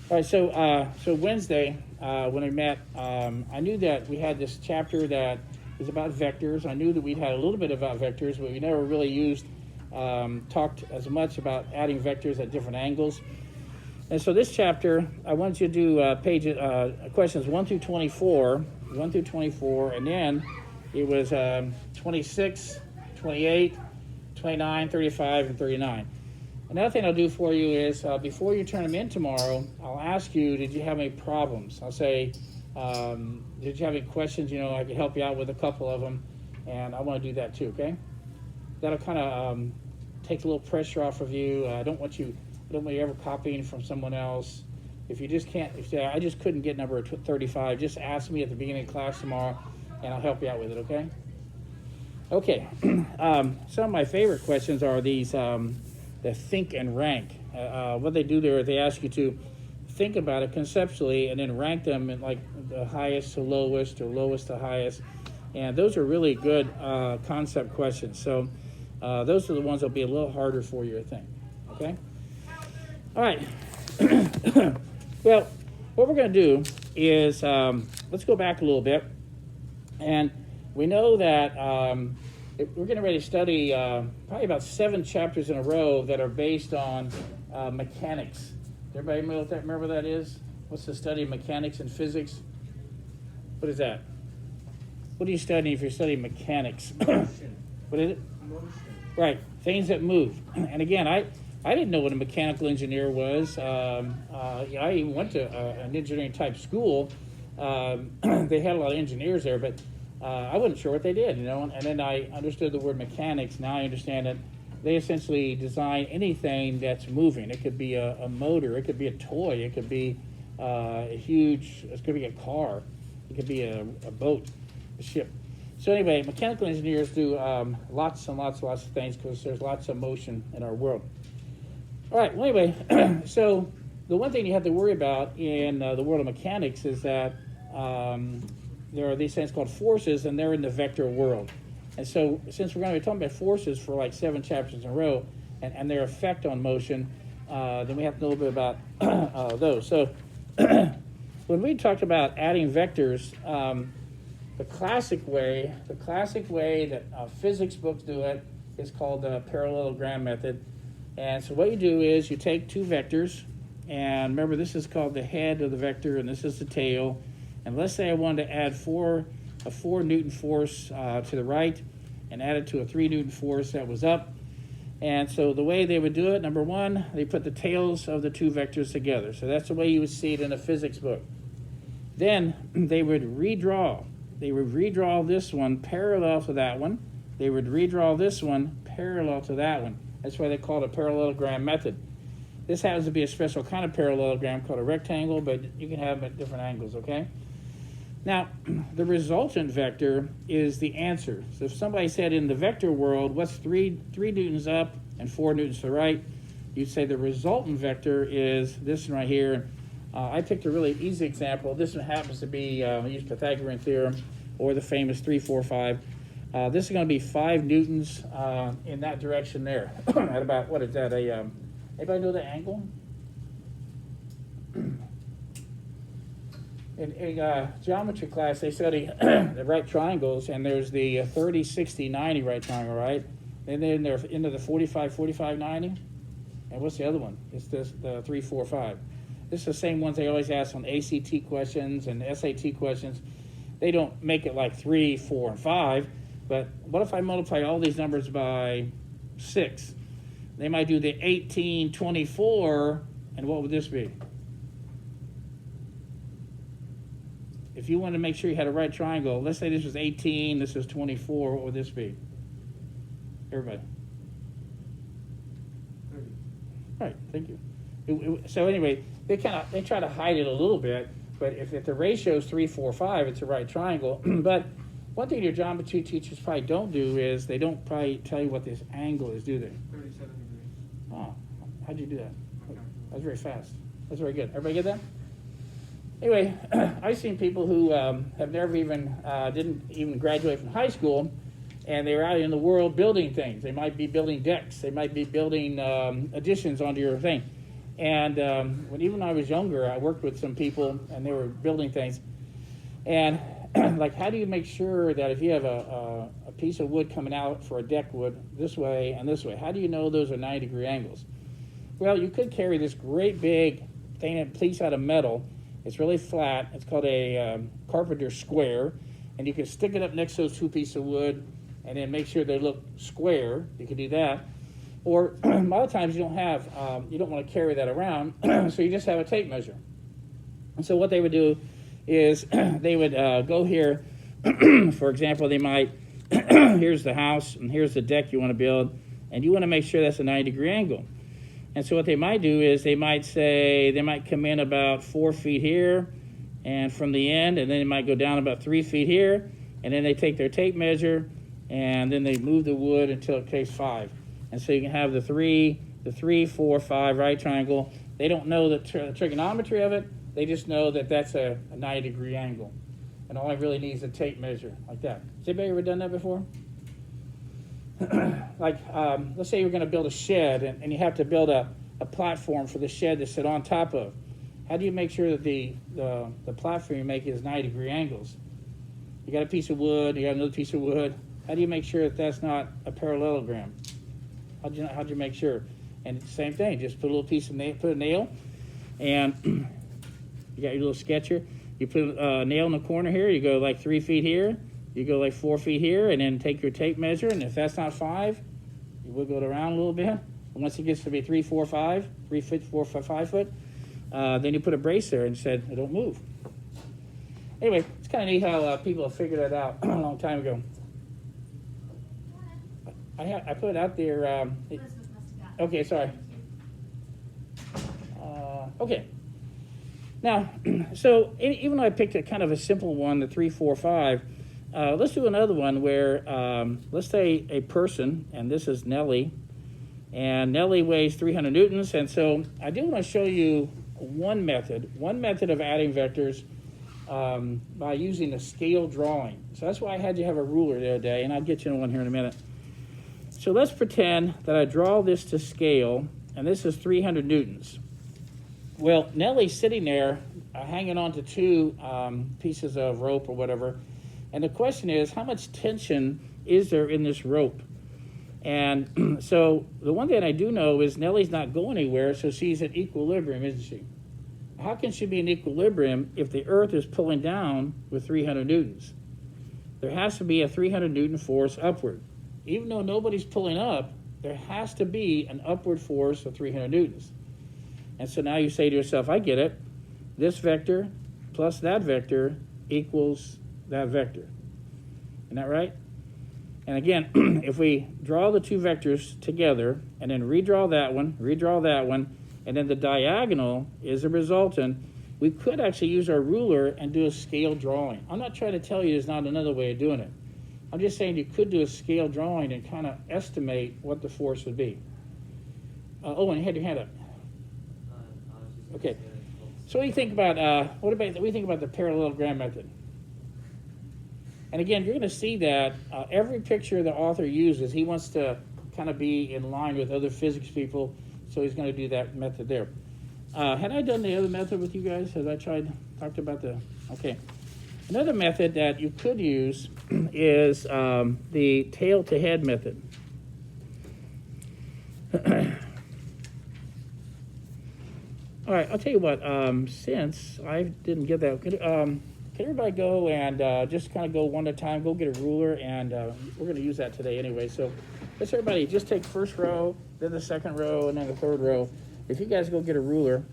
All right, so Wednesday, when I met, I knew that we had this chapter that is about vectors. I knew that we'd had a little bit about vectors, but we never really talked as much about adding vectors at different angles. And so this chapter, I wanted you to do questions 1 through 24, and then it was 26, 28, 29, 35, and 39. Another thing I'll do for you is, before you turn them in tomorrow, I'll ask you, did you have any problems? I'll say, did you have any questions? I could help you out with a couple of them, and I want to do that too, okay? That'll kind of take a little pressure off of you. I don't want you ever copying from someone else. If you just can't, if you say, I just couldn't get number 35, just ask me at the beginning of class tomorrow, and I'll help you out with it, okay? Okay, some of my favorite questions are these, the think and rank. What they do there is they ask you to think about it conceptually and then rank them in like the highest to lowest or lowest to highest. And those are really good concept questions. So those are the ones that'll be a little harder for you, I think. Okay? All right. Well, what we're going to do is let's go back a little bit. And we know that we're getting ready to study probably about 7 chapters in a row that are based on mechanics. Everybody remember what that is? What's the study of mechanics and physics? What is that? What are you studying if you're studying mechanics? Motion. What is it? Motion. Right, things that move. And again, I didn't know what a mechanical engineer was. I even went to an engineering type school. They had a lot of engineers there, but I wasn't sure what they did, And then I understood the word mechanics. Now I understand that they essentially design anything that's moving. It could be a motor. It could be a toy. It could be it could be a car. It could be a boat, a ship. So anyway, mechanical engineers do lots and lots of things because there's lots of motion in our world. All right, well, anyway, so the one thing you have to worry about in the world of mechanics is that there are these things called forces, and they're in the vector world. And so since we're going to be talking about forces for like 7 chapters in a row and their effect on motion, then we have to know a little bit about those. So when we talked about adding vectors, the classic way that physics books do it is called the parallelogram method. And so what you do is you take 2 vectors, and remember this is called the head of the vector, and this is the tail. And let's say I wanted to add a 4 Newton force to the right and add it to a 3 Newton force that was up. And so the way they would do it, number 1, they put the tails of the 2 vectors together. So that's the way you would see it in a physics book. Then they would redraw. They would redraw this one parallel to that one. They would redraw this one parallel to that one. That's why they call it a parallelogram method. This happens to be a special kind of parallelogram called a rectangle, but you can have them at different angles, okay? Now, the resultant vector is the answer. So if somebody said in the vector world, what's 3 newtons up and 4 newtons to the right, you'd say the resultant vector is this one right here. I picked a really easy example. This one happens to be, use Pythagorean theorem, or the famous 3, 4, 5. This is going to be 5 newtons in that direction there. At about, what is that, anybody know the angle? In geometry class, they study the right triangles, and there's the 30, 60, 90 right triangle, right? And then they're into the 45, 45, 90. And what's the other one? It's the 3, 4, 5. This is the same ones they always ask on ACT questions and SAT questions. They don't make it like 3, 4, and 5, but what if I multiply all these numbers by 6? They might do the 18, 24, and what would this be? If you wanted to make sure you had a right triangle, let's say this was 18, this is 24, what would this be? Everybody. 30. Right, thank you. So anyway, they try to hide it a little bit, but if the ratio is 3, 4, 5, it's a right triangle. But one thing your geometry teachers probably don't do is they don't probably tell you what this angle is, do they? 37 degrees. Oh, how'd you do that? Okay. That's very fast. That's very good. Everybody get that? Anyway, I've seen people who have never even, didn't even graduate from high school, and they're out in the world building things. They might be building decks. They might be building additions onto your thing. And even when I was younger, I worked with some people, and they were building things. And like, how do you make sure that if you have a piece of wood coming out for a deck wood this way and this way, how do you know those are 90-degree angles? Well, you could carry this great big thing that piece out of metal. It's really flat. It's called a carpenter square, and you can stick it up next to those two pieces of wood, and then make sure they look square. You can do that. Or a lot of times you don't want to carry that around, so you just have a tape measure. And so what they would do is they would go here. For example, they might, here's the house and here's the deck you want to build, and you want to make sure that's a 90-degree angle. And so what they might do is they might come in about 4 feet here and from the end, and then they might go down about 3 feet here, and then they take their tape measure, and then they move the wood until it takes 5. And so you can have the 3, 4, 5 right triangle. They don't know the trigonometry of it. They just know that that's a 90-degree angle. And all I really need is a tape measure like that. Has anybody ever done that before? Like, let's say you're going to build a shed, and you have to build a platform for the shed to sit on top of. How do you make sure that the platform you make is 90-degree angles? You got a piece of wood, you got another piece of wood. How do you make sure that that's not a parallelogram? How'd you make sure? And same thing, just put a little piece of nail, put a nail, and you got your little sketcher. You put a nail in the corner here. You go like 3 feet here. You go like 4 feet here, and then take your tape measure. And if that's not 5, you wiggle it around a little bit. And once it gets to be 3, 4, 5, 3 foot, 4, 5 foot, then you put a brace there and said it don't move. Anyway, it's kind of neat how people have figured that out a long time ago. I put it out there. Okay, sorry. Okay. Now, so even though I picked a kind of a simple one, the 3, 4, 5, let's do another one where, let's say a person, and this is Nellie, and Nellie weighs 300 newtons, and so I do want to show you one method of adding vectors by using a scale drawing. So that's why I had you have a ruler the other day, and I'll get you one here in a minute. So let's pretend that I draw this to scale, and this is 300 newtons. Well, Nellie's sitting there hanging on to 2 pieces of rope or whatever, and the question is, how much tension is there in this rope? And so the one thing I do know is Nellie's not going anywhere, so she's at equilibrium, isn't she? How can she be in equilibrium if the earth is pulling down with 300 newtons? There has to be a 300 newton force upward. Even though nobody's pulling up, there has to be an upward force of 300 newtons. And so now you say to yourself, I get it. This vector plus that vector equals that vector. Isn't that right? And again, if we draw the 2 vectors together and then redraw that one, and then the diagonal is a resultant, we could actually use our ruler and do a scale drawing. I'm not trying to tell you there's not another way of doing it. I'm just saying you could do a scale drawing and kind of estimate what the force would be. And you had your hand up. Okay. So what do you think about the parallelogram method? And again, you're going to see that every picture the author uses, he wants to kind of be in line with other physics people, so he's going to do that method there. Had I done the other method with you guys? Have I talked about okay. Another method that you could use is the tail to head method. All right, I'll tell you what, since I didn't get that, can everybody go and just kind of go one at a time, go get a ruler, and we're going to use that today anyway. So let's everybody just take first row, then the second row, and then the third row. If you guys go get a ruler.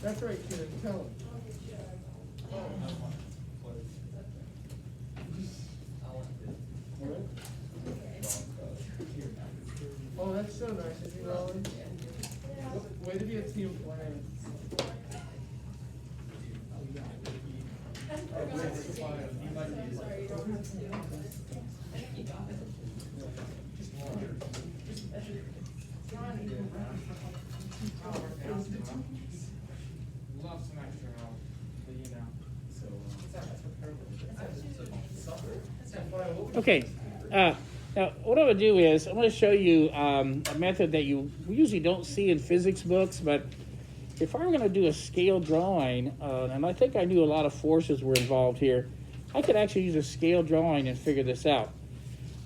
That's right, kid. Tell him. Oh, that's so nice of you, Roland. Way to be a team player. simplify what we. Okay, now what I'm gonna do is, I'm gonna show you a method that you usually don't see in physics books, but if I'm gonna do a scale drawing, and I think I knew a lot of forces were involved here, I could actually use a scale drawing and figure this out.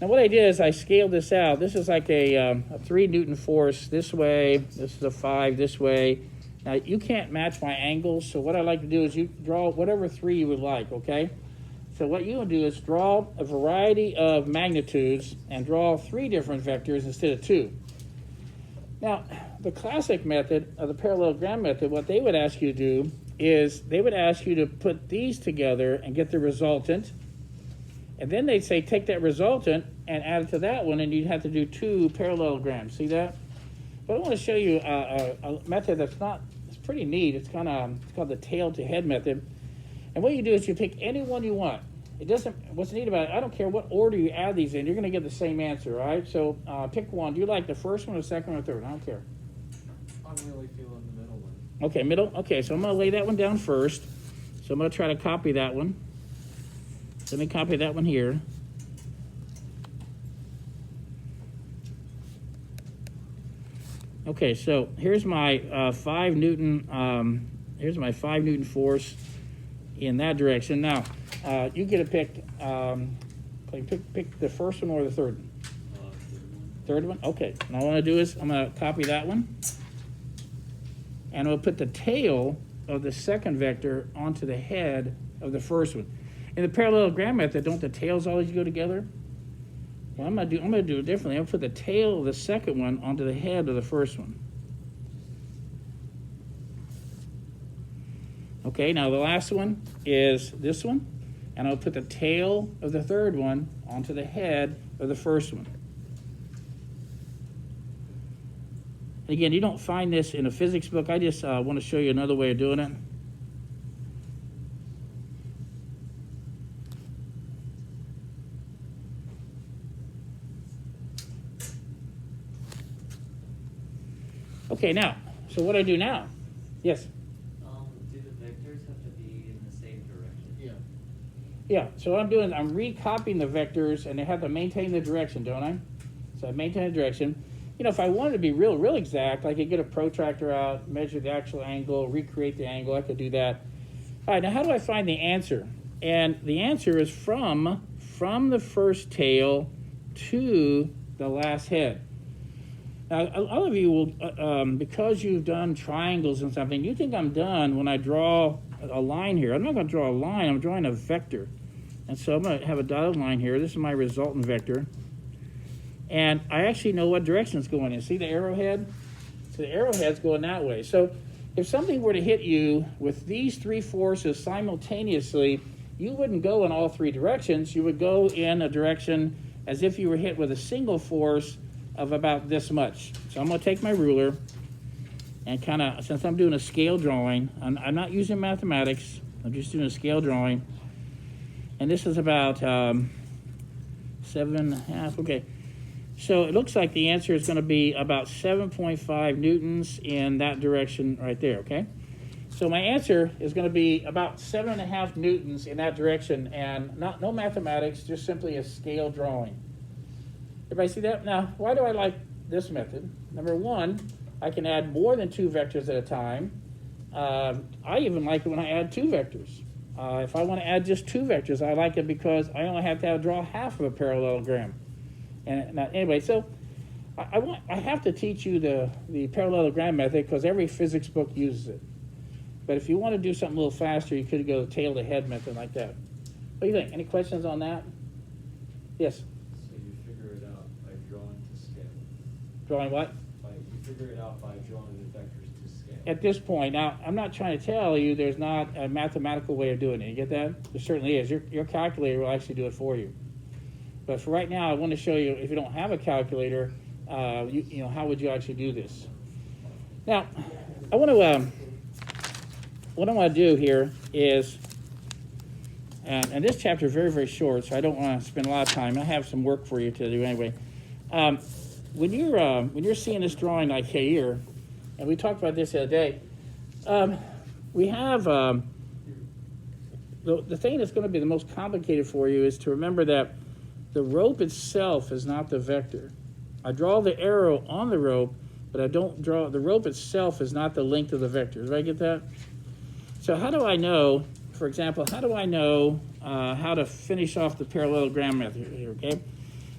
Now what I did is I scaled this out. This is like a 3 Newton force this way, this is a 5 this way. Now you can't match my angles, so what I like to do is you draw whatever 3 you would like, okay? So what you would do is draw a variety of magnitudes and draw 3 different vectors instead of 2. Now, the classic method, of the parallelogram method, what they would ask you to do is they would ask you to put these together and get the resultant. And then they'd say, take that resultant and add it to that one, and you'd have to do 2 parallelograms. See that? But I want to show you a method that's not, it's pretty neat. It's called the tail to head method. And what you do is you pick any one you want. It doesn't, what's neat about it, I don't care what order you add these in, you're going to get the same answer, right? So pick one. Do you like the first one or second one or third? I don't care. I'm really feeling the middle one. Okay, middle. Okay, so I'm going to lay that one down first. So I'm going to try to copy that one. Let me copy that one here. Okay, so here's my 5 Newton. Here's my 5 Newton force in that direction. Now, you get to pick. Pick the first one or the third one. Third one. Okay. Now what I'm gonna do is I'm gonna copy that one, and I'm gonna put the tail of the second vector onto the head of the first one. In the parallelogram method, don't the tails always go together? Well, I'm gonna do it differently. I'm gonna put the tail of the second one onto the head of the first one. Okay, now the last one is this one, and I'll put the tail of the third one onto the head of the first one. And again, you don't find this in a physics book. I just want to show you another way of doing it. Okay, now, so what do I do now? Yes? Do the vectors have to be in the same direction? Yeah. Yeah, so what I'm doing, I'm recopying the vectors, and they have to maintain the direction, don't I? So I maintain the direction. You know, if I wanted to be real exact, I could get a protractor out, measure the actual angle, recreate the angle. I could do that. All right, now how do I find the answer? And the answer is from the first tail to the last head. Now, a lot of you will, because you've done triangles and something, you think I'm done when I draw a line here. I'm not going to draw a line. I'm drawing a vector. And so I'm going to have a dotted line here. This is my resultant vector. And I actually know what direction it's going in. See the arrowhead? So the arrowhead's going that way. So if something were to hit you with these 3 forces simultaneously, you wouldn't go in all 3 directions. You would go in a direction as if you were hit with a single force of about this much. So I'm going to take my ruler and kind of, since I'm doing a scale drawing, I'm not using mathematics, I'm just doing a scale drawing. And this is about 7.5, okay. So it looks like the answer is going to be about 7.5 newtons in that direction right there, okay? So my answer is going to be about 7.5 newtons in that direction, and no mathematics, just simply a scale drawing. Everybody see that? Now, why do I like this method? Number one, I can add more than 2 vectors at a time. I even like it when I add 2 vectors. If I want to add just 2 vectors, I like it because I only have to draw half of a parallelogram. And now, anyway, so I have to teach you the parallelogram method because every physics book uses it. But if you want to do something a little faster, you could go the tail to head method like that. What do you think? Any questions on that? Yes? So you figure it out by drawing to scale. Drawing what? You figure it out by drawing the vectors to scale. At this point, now, I'm not trying to tell you there's not a mathematical way of doing it. You get that? There certainly is. Your calculator will actually do it for you. But for right now, I want to show you, if you don't have a calculator, you know, how would you actually do this? Now, I want to, what I want to do here is, and this chapter is very short, so I don't want to spend a lot of time. I have some work for you to do anyway. When you're seeing this drawing like here, and we talked about this the other day, we have the thing that's going to be the most complicated for you is to remember that The rope itself is not the vector. I draw the arrow on the rope, but I don't draw, the rope itself is not the length of the vector. Did I get that? So how do I know, for example, how do I know how to finish off the parallelogram method here, okay?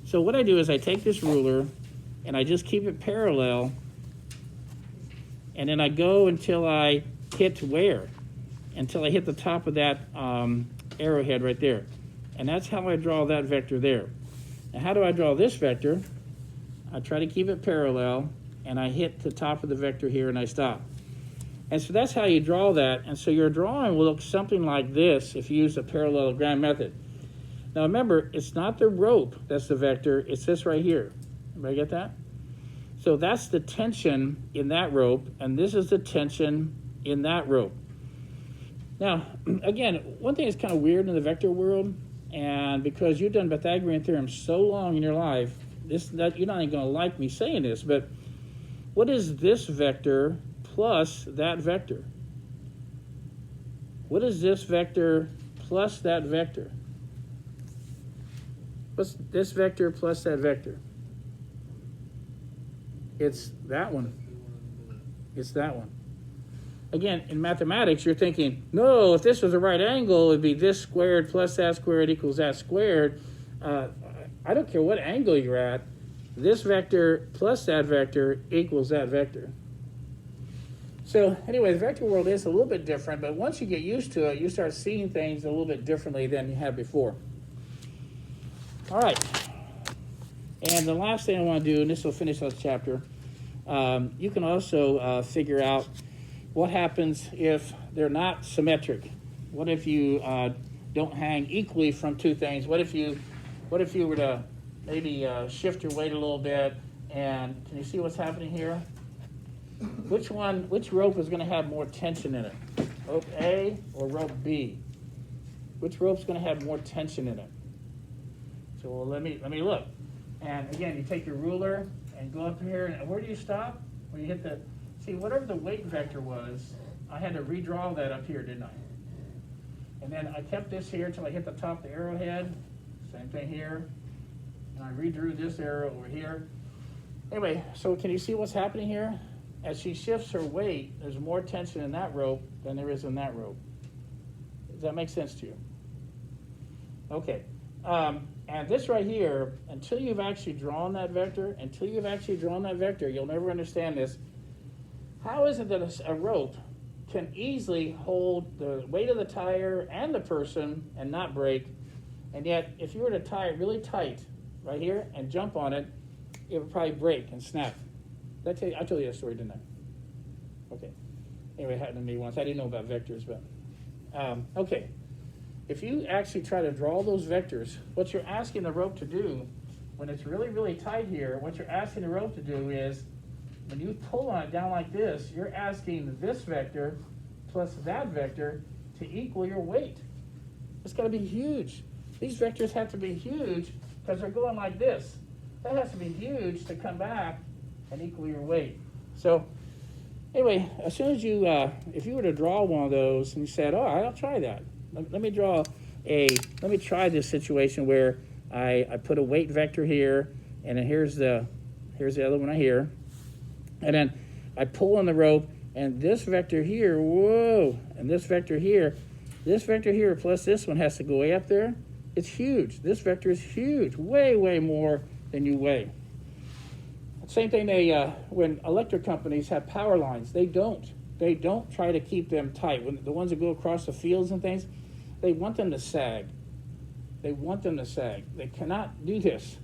So what I do is I take this ruler and I just keep it parallel, and then I go until I hit where? Until I hit the top of that arrowhead right there. And that's how I draw that vector there. Now how do I draw this vector? I try to keep it parallel, and I hit the top of the vector here and I stop. And so that's how you draw that. And so your drawing will look something like this if you use the parallelogram method. Now remember, it's not the rope that's the vector, it's this right here. Everybody get that? So that's the tension in that rope, and this is the tension in that rope. Now, again, one thing that's kind of weird in the vector world, and because you've done Pythagorean theorem so long in your life, you're not even going to like me saying this, but what is this vector plus that vector? What is this vector plus that vector? What's this vector plus that vector? It's that one. It's that one. Again, in mathematics, you're thinking, no, if this was a right angle, it'd be this squared plus that squared equals that squared. I don't care what angle you're at. This vector plus that vector equals that vector. So anyway, the vector world is a little bit different, but once you get used to it, you start seeing things a little bit differently than you had before. All right. And the last thing I want to do, and this will finish this chapter, you can also figure out what happens if they're not symmetric. What if you don't hang equally from two things? What if you were to maybe shift your weight a little bit, and can you see what's happening here? Which rope is going to have more tension in it? Rope A or rope B? Which rope's going to have more tension in it? So let me look. And again, you take your ruler and go up here, and where do you stop? When you hit the, see, whatever the weight vector was, I had to redraw that up here, didn't I? And then I kept this here until I hit the top of the arrowhead. Same thing here. And I redrew this arrow over here. Anyway, so can you see what's happening here? As she shifts her weight, there's more tension in that rope than there is in that rope. Does that make sense to you? Okay. And this right here, until you've actually drawn that vector, you'll never understand this. How is it that a rope can easily hold the weight of the tire and the person and not break, and yet if you were to tie it really tight right here and jump on it, it would probably break and snap. I told you that story, didn't I? Okay. Anyway, it happened to me once. I didn't know about vectors, but okay. If you actually try to draw those vectors, what you're asking the rope to do, when it's really, really tight here, what you're asking the rope to do is, when you pull on it down like this, you're asking this vector plus that vector to equal your weight. It's got to be huge. These vectors have to be huge because they're going like this. That has to be huge to come back and equal your weight. So anyway, as soon as you, if you were to draw one of those and you said, oh, I'll try that. Let me try this situation where I put a weight vector here, and then here's the other one right here. And then I pull on the rope, and this vector here, whoa, and this vector here plus this one has to go way up there. It's huge. This vector is huge, way, way more than you weigh. Same thing when electric companies have power lines, they don't try to keep them tight. When the ones that go across the fields and things, they want them to sag. They cannot do this.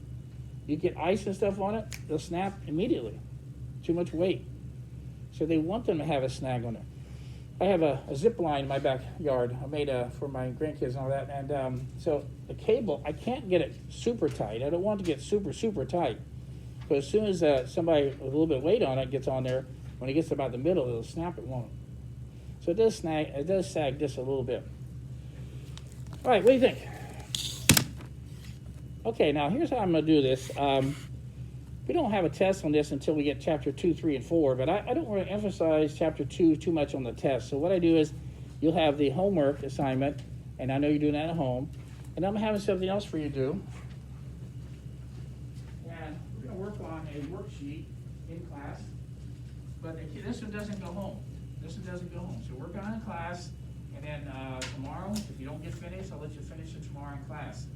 You get ice and stuff on it, they'll snap immediately. Too much weight. So they want them to have a snag on it. I have a zip line in my backyard. I made for my grandkids and all that. And so the cable, I can't get it super tight. I don't want to get super, super tight. But as soon as somebody with a little bit of weight on it gets on there, when it gets about the middle, it'll snap, it won't. So it does sag just a little bit. All right, what do you think? Okay, now here's how I'm going to do this. We don't have a test on this until we get chapter 2, 3, and 4, but I don't want to emphasize chapter 2 too much on the test. So what I do is you'll have the homework assignment, and I know you're doing that at home, and I'm having something else for you to do. on a worksheet in class, but this one doesn't go home. This one doesn't go home. So work on it in class, and then tomorrow, if you don't get finished, I'll let you finish it tomorrow in class.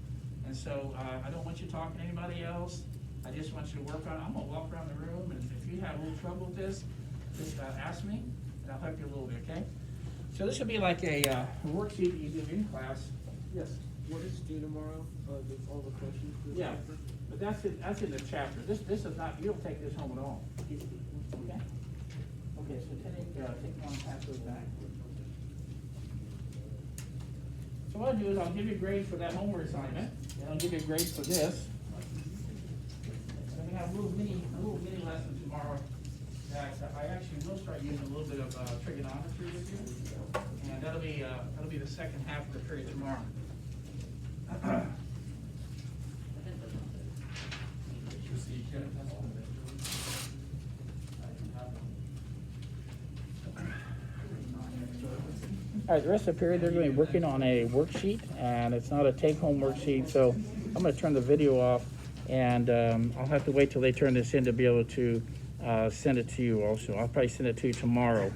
And so I don't want you talking to anybody else. I just want you to work on it. I'm gonna walk around the room, and if you have a little trouble with this, just ask me, and I'll help you a little bit, okay? So this will be like a worksheet that you do in class. Yes. What is due tomorrow? All the questions for the Yeah, paper? but that's in the chapter. This is not, you don't take this home at all. Okay? Okay, so take one, pass those back. So what I'll do is I'll give you a grade for that homework assignment, and I'll give you a grade for this. And we have a little mini lesson tomorrow that I actually will start using a little bit of trigonometry with you. And that'll be the second half of the period tomorrow. All right, the rest of the period, they're going to be working on a worksheet, and it's not a take-home worksheet, so I'm going to turn the video off, and I'll have to wait till they turn this in to be able to send it to you also. I'll probably send it to you tomorrow.